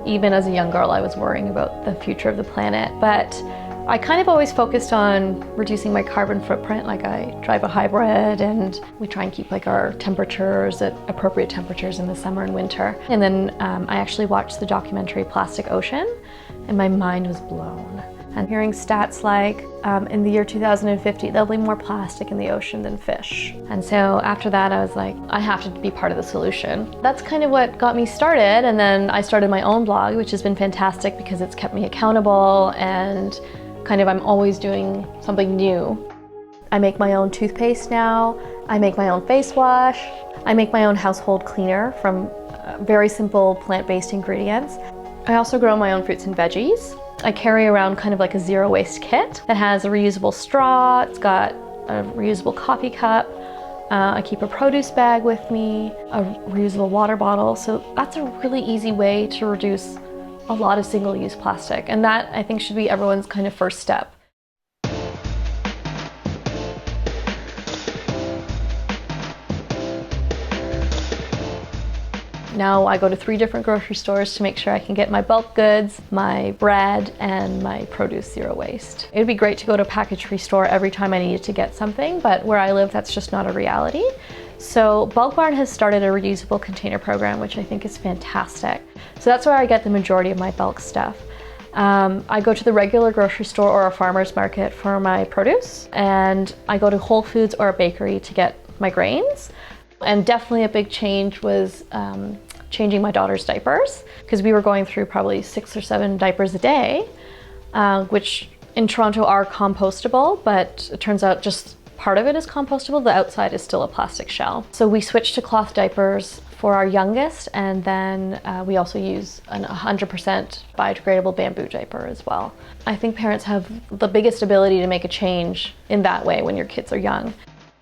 Even as a young girl, I was worrying about the future of the planet, but I kind of always focused on reducing my carbon footprint. Like, I drive a hybrid and we try and keep like our temperatures at appropriate temperatures in the summer and winter. And then I actually watched the documentary Plastic Ocean and my mind was blown. And hearing stats like in the year 2050, there'll be more plastic in the ocean than fish. And so after that, I was like, I have to be part of the solution. That's kind of what got me started. And then I started my own blog, which has been fantastic because it's kept me accountable and kind of I'm always doing something new. I make my own toothpaste now. I make my own face wash. I make my own household cleaner from very simple plant-based ingredients. I also grow my own fruits and veggies. I carry around kind of like a zero waste kit that has a reusable straw, it's got a reusable coffee cup, I keep a produce bag with me, a reusable water bottle. So that's a really easy way to reduce a lot of single-use plastic. And that, I think, should be everyone's kind of first step. Now I go to 3 different grocery stores to make sure I can get my bulk goods, my bread, and my produce zero waste. It'd be great to go to a package-free store every time I needed to get something, but where I live, that's just not a reality. So Bulk Barn has started a reusable container program, which I think is fantastic. So that's where I get the majority of my bulk stuff. I go to the regular grocery store or a farmer's market for my produce, and I go to Whole Foods or a bakery to get my grains. And definitely a big change was changing my daughter's diapers, because we were going through probably 6 or 7 diapers a day, which in Toronto are compostable, but it turns out just part of it is compostable. The outside is still a plastic shell. So we switched to cloth diapers for our youngest, and then we also use a 100% biodegradable bamboo diaper as well. I think parents have the biggest ability to make a change in that way when your kids are young.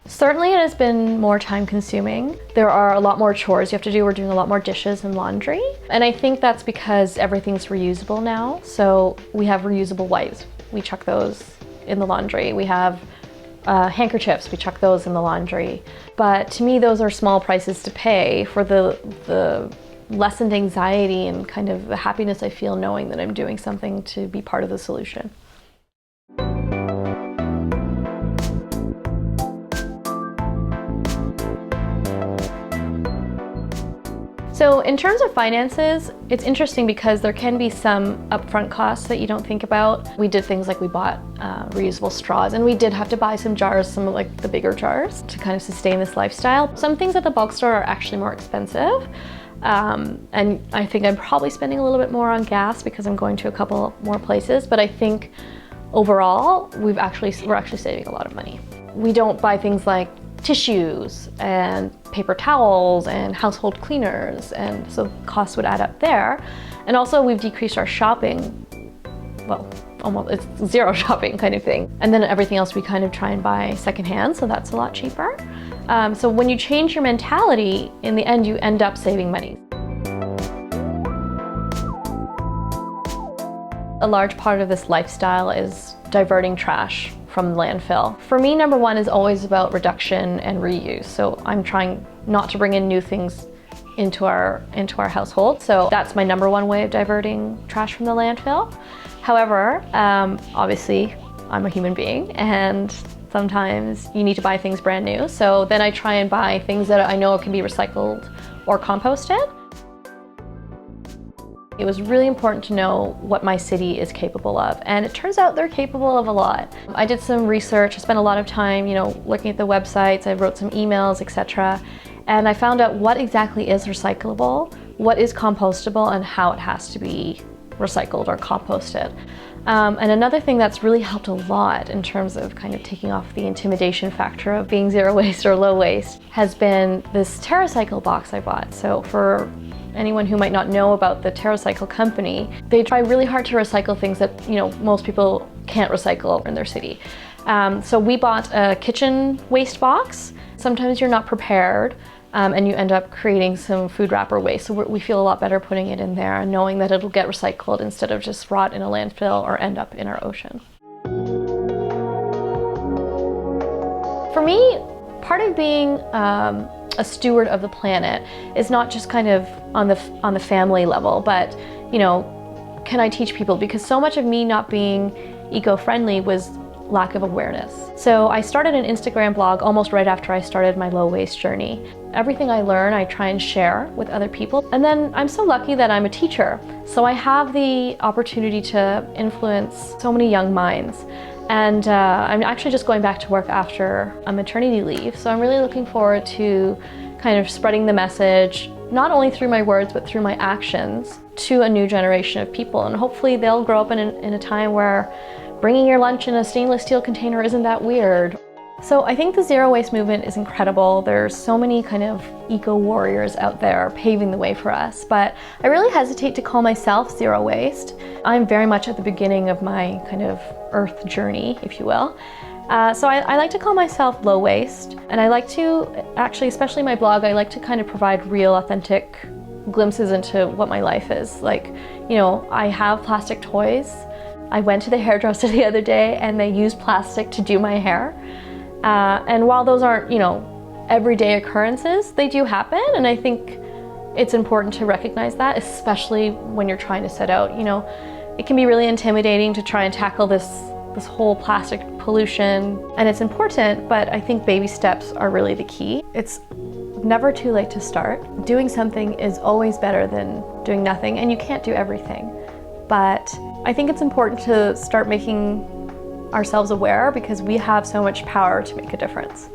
Certainly it has been more time consuming. There are a lot more chores you have to do. We're doing a lot more dishes and laundry. And I think that's because everything's reusable now. So we have reusable wipes. We chuck those in the laundry. We have handkerchiefs, we chuck those in the laundry. But to me, those are small prices to pay for the lessened anxiety and kind of the happiness I feel knowing that I'm doing something to be part of the solution. So in terms of finances, it's interesting because there can be some upfront costs that you don't think about. We did things like we bought reusable straws, and we did have to buy some jars, some of like the bigger jars, to kind of sustain this lifestyle. Some things at the bulk store are actually more expensive. And I think I'm probably spending a little bit more on gas because I'm going to a couple more places, but I think overall, we're actually saving a lot of money. We don't buy things like tissues and paper towels and household cleaners, and so costs would add up there. And also we've decreased our shopping, well, almost it's zero shopping kind of thing. And then everything else we kind of try and buy secondhand, so that's a lot cheaper. So when you change your mentality, in the end you end up saving money. A large part of this lifestyle is diverting trash from landfill. For me, number one is always about reduction and reuse. So I'm trying not to bring in new things into our household. So that's my number one way of diverting trash from the landfill. However, obviously I'm a human being and sometimes you need to buy things brand new. So then I try and buy things that I know can be recycled or composted. It was really important to know what my city is capable of, and it turns out they're capable of a lot. I did some research, I spent a lot of time, looking at the websites, I wrote some emails, etc. And I found out what exactly is recyclable, what is compostable, and how it has to be recycled or composted. And another thing that's really helped a lot in terms of kind of taking off the intimidation factor of being zero waste or low waste has been this TerraCycle box I bought. So for anyone who might not know about the TerraCycle company, they try really hard to recycle things that most people can't recycle in their city. So we bought a kitchen waste box. Sometimes you're not prepared and you end up creating some food wrapper waste. So we feel a lot better putting it in there and knowing that it'll get recycled instead of just rot in a landfill or end up in our ocean. For me, part of being a steward of the planet is not just kind of on the family level, but you know, can I teach people? Because so much of me not being eco-friendly was lack of awareness. So I started an Instagram blog almost right after I started my low waste journey. Everything I learn, I try and share with other people. And then I'm so lucky that I'm a teacher. So I have the opportunity to influence so many young minds. And I'm actually just going back to work after a maternity leave. So I'm really looking forward to kind of spreading the message, not only through my words, but through my actions to a new generation of people. And hopefully they'll grow up in a time where bringing your lunch in a stainless steel container isn't that weird. So I think the zero waste movement is incredible. There's so many kind of eco warriors out there paving the way for us, but I really hesitate to call myself zero waste. I'm very much at the beginning of my kind of earth journey, if you will. So I like to call myself low waste, and I like to, actually, especially my blog, I like to kind of provide real, authentic glimpses into what my life is. Like, you know, I have plastic toys. I went to the hairdresser the other day and they used plastic to do my hair. And while those aren't, you know, everyday occurrences, they do happen. And I think it's important to recognize that, especially when you're trying to set out, you know, it can be really intimidating to try and tackle this whole plastic pollution. And it's important, but I think baby steps are really the key. It's never too late to start. Doing something is always better than doing nothing, and you can't do everything. But I think it's important to start making ourselves aware because we have so much power to make a difference.